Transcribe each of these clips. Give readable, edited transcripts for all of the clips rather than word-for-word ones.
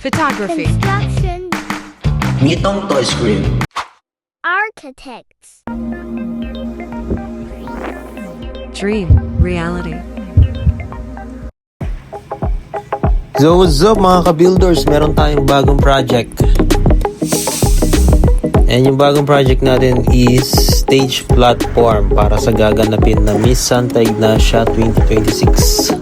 Photography. Construction. Nitong Toy Screen. Architects. Dream. Reality. So what's up mga ka-builders? Meron tayong bagong project. And yung bagong project natin is stage platform para sa gaganapin na Miss Santa Ignacia 2026.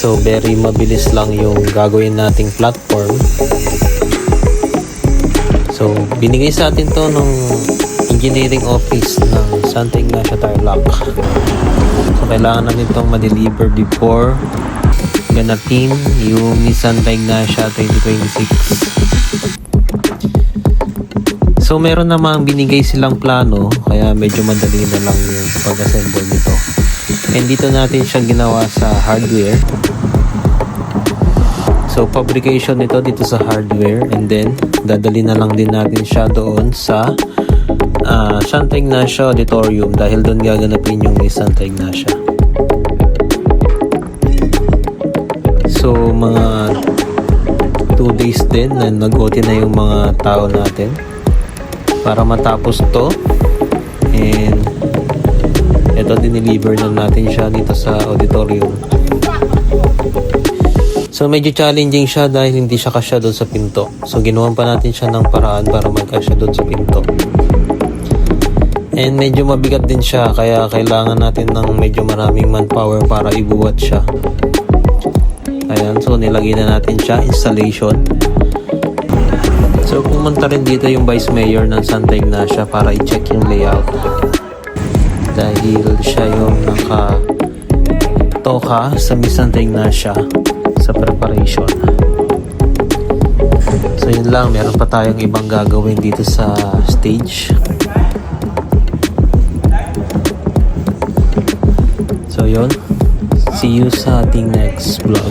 So very mabilis lang yung gagawin nating platform. So binigay sa atin to nung engineering office ng Santa Ignacia Tarlac. So kailangan natin itong ma-deliver before ganapin yung Miss Santa Ignacia 2026. So meron namang binigay silang plano kaya medyo madali na lang yung pag-assemble nito. And dito natin siya ginawa sa hardware. So fabrication nito dito sa hardware, and then dadali na lang din natin siya doon sa Santa Ignacia Auditorium dahil doon gaganapin yung Miss Santa Ignacia. So mga 2 days din na nag-OT na yung mga tao natin para matapos to, and ito dineliver na natin siya dito sa auditorium. So medyo challenging siya dahil hindi siya kasya doon sa pinto. So ginawan pa natin siya ng paraan para magkasya doon sa pinto. And medyo mabigat din siya kaya kailangan natin ng medyo maraming manpower para ibuhat siya. Ayan, so nilagay na natin siya, installation. So pumunta rin dito yung Vice Mayor ng Santa Ignacia para i-check yung layout. Dahil siya yung nakatoka sa Miss Santa Ignacia sa preparation. So yun lang, meron pa tayong ibang gagawin dito sa stage. So yun, see you sa ating next vlog.